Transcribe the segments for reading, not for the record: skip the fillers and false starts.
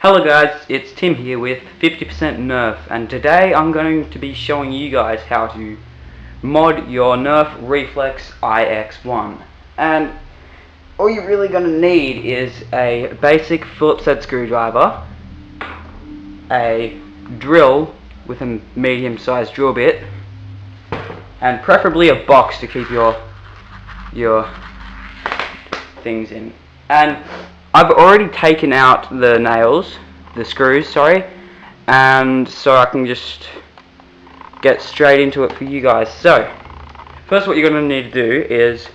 Hello guys, it's Tim here with 50% Nerf, and today I'm going to be showing you guys how to mod your Nerf Reflex IX-1. And all you're really going to need is a basic Phillips head screwdriver, a drill with a medium-sized drill bit, and preferably a box to keep your things in. And I've already taken out the nails, the screws, sorry, and so I can just get straight into it for you guys. So, first what you're going to need to do is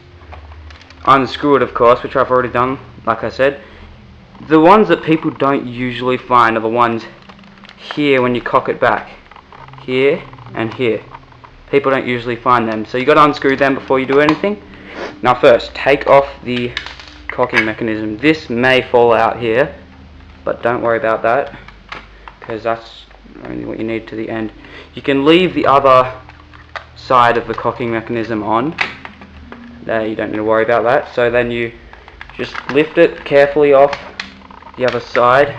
unscrew it, of course, which I've already done, like I said. The ones that people don't usually find are the ones here when you cock it back. Here and here. People don't usually find them, so you've got to unscrew them before you do anything. Now first, take off the cocking mechanism. This may fall out here, but don't worry about that, because that's only what you need to the end. You can leave the other side of the cocking mechanism on. There, you don't need to worry about that. So then you just lift it carefully off the other side,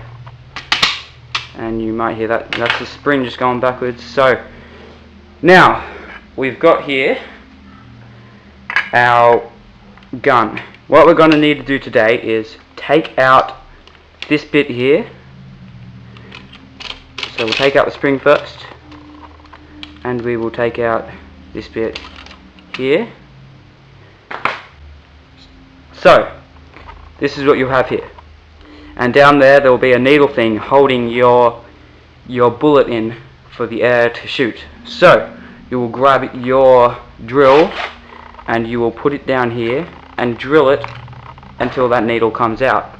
and you might hear that. That's the spring just going backwards. So now we've got here our gun. What we're going to need to do today is take out this bit here. So we'll take out the spring first, and we will take out this bit here. So this is what you'll have here, and down there will be a needle thing holding your bullet in for the air to shoot. So you will grab your drill and you will put it down here and drill it until that needle comes out.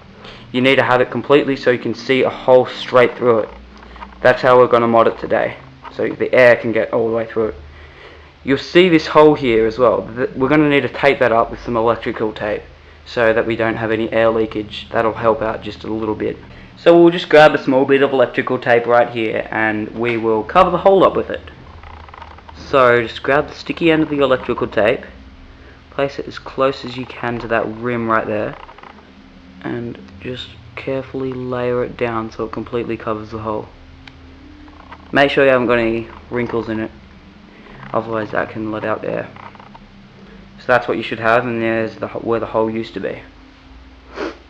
You need to have it completely so you can see a hole straight through it. That's how we're going to mod it today, so the air can get all the way through it. You'll see this hole here as well. We're going to need to tape that up with some electrical tape so that we don't have any air leakage. That'll help out just a little bit. So we'll just grab a small bit of electrical tape right here and we will cover the hole up with it. So just grab the sticky end of the electrical tape, place it as close as you can to that rim right there, and just carefully layer it down so it completely covers the hole. Make sure you haven't got any wrinkles in it, otherwise that can let out air. So that's what you should have, and there's where the hole used to be.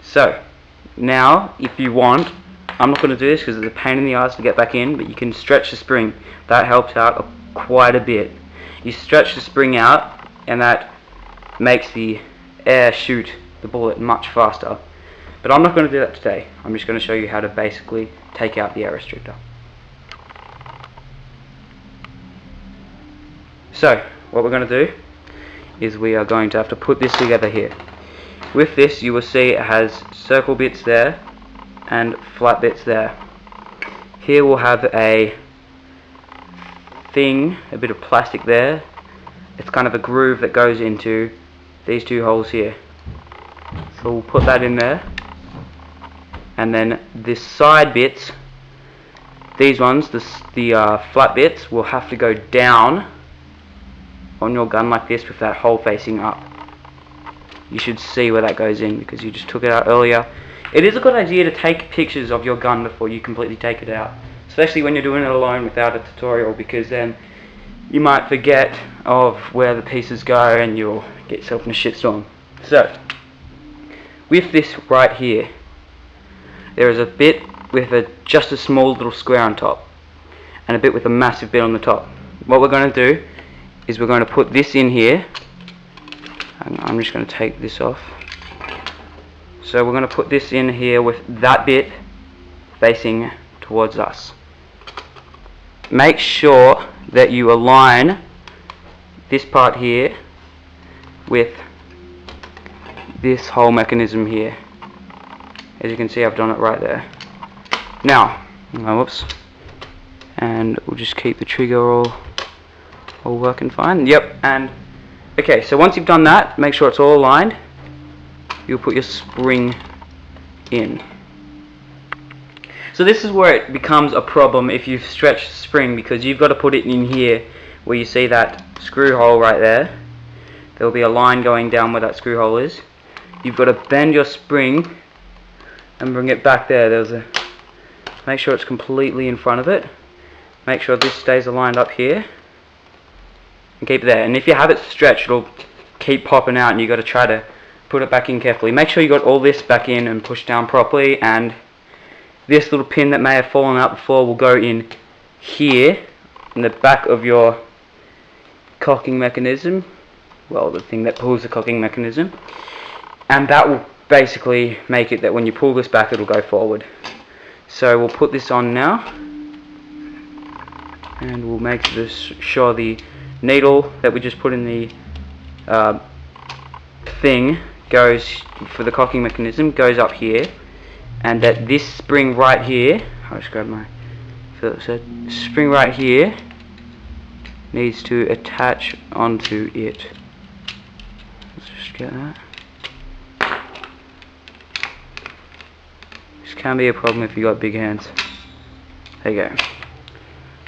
So now if you want, I'm not going to do this because it's a pain in the ass to get back in, but you can stretch the spring. That helps out quite a bit. You stretch the spring out and that makes the air shoot the bullet much faster. But I'm not going to do that today. I'm just going to show you how to basically take out the air restrictor. So what we're going to do is we are going to have to put this together here. With this you will see it has circle bits there and flat bits there. Here we'll have a thing, a bit of plastic there. It's kind of a groove that goes into these two holes here. So we'll put that in there, and then this side bits, these ones, the flat bits, will have to go down on your gun like this with that hole facing up. You should see where that goes in because you just took it out earlier. It is a good idea to take pictures of your gun before you completely take it out, especially when you're doing it alone without a tutorial, because then you might forget of where the pieces go and you'll get yourself in a shitstorm. So with this right here, there is a bit with just a small little square on top and a bit with a massive bit on the top. What we're going to do is we're going to put this in here, and I'm just going to take this off. So we're going to put this in here with that bit facing towards us. Make sure that you align this part here with this whole mechanism here. As you can see, I've done it right there. Now, whoops, and we'll just keep the trigger all working fine. Yep. And okay, so once you've done that, make sure it's all aligned. You'll put your spring in. So this is where it becomes a problem if you've stretched the spring, because you've got to put it in here where you see that screw hole right there. There will be a line going down where that screw hole is. You've got to bend your spring and bring it back there. There's a Make sure it's completely in front of it. Make sure this stays aligned up here. And keep it there. And if you have it stretched, it'll keep popping out and you got to try to put it back in carefully. Make sure you got all this back in and pushed down properly, and this little pin that may have fallen out before will go in here in the back of your cocking mechanism. Well, the thing that pulls the cocking mechanism. And that will basically make it that when you pull this back, it'll go forward. So we'll put this on now, and we'll make sure the needle that we just put in the thing goes for the cocking mechanism goes up here, and that this spring right here, I'll just grab my spring right here needs to attach onto it. Let's just get that. This can be a problem if you got big hands. There you go.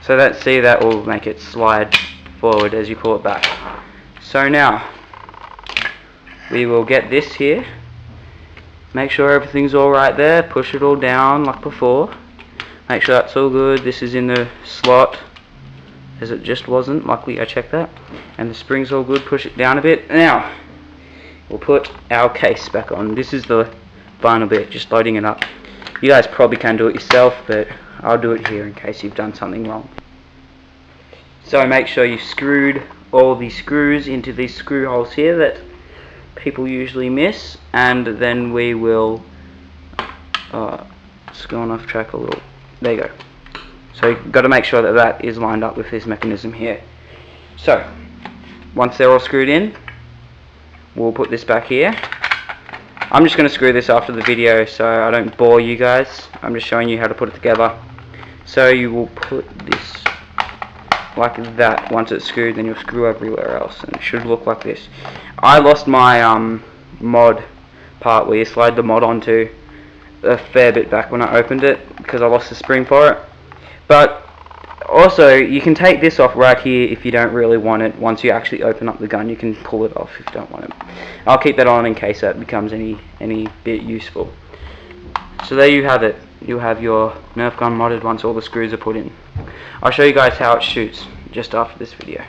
So that will make it slide forward as you pull it back. So now we will get this here. Make sure everything's all right there. Push it all down like before. Make sure that's all good. This is in the slot, as it just wasn't. Luckily I checked that. And the spring's all good. Push it down a bit. Now we'll put our case back on. This is the final bit, just loading it up. You guys probably can do it yourself, but I'll do it here in case you've done something wrong. So make sure you screwed all the screws into these screw holes here that people usually miss, and then we will it's gone off track a little. There you go. So you've got to make sure that that is lined up with this mechanism here. So once they're all screwed in, we'll put this back here. I'm just going to screw this after the video so I don't bore you guys. I'm just showing you how to put it together. So you will put this like that. Once it's screwed, then you'll screw everywhere else, and it should look like this. I lost my mod part where you slide the mod onto a fair bit back when I opened it, because I lost the spring for it. But also you can take this off right here if you don't really want it. Once you actually open up the gun, you can pull it off if you don't want it. I'll keep that on in case that becomes any bit useful. So there you have it. You'll have your Nerf gun modded once all the screws are put in. I'll show you guys how it shoots just after this video.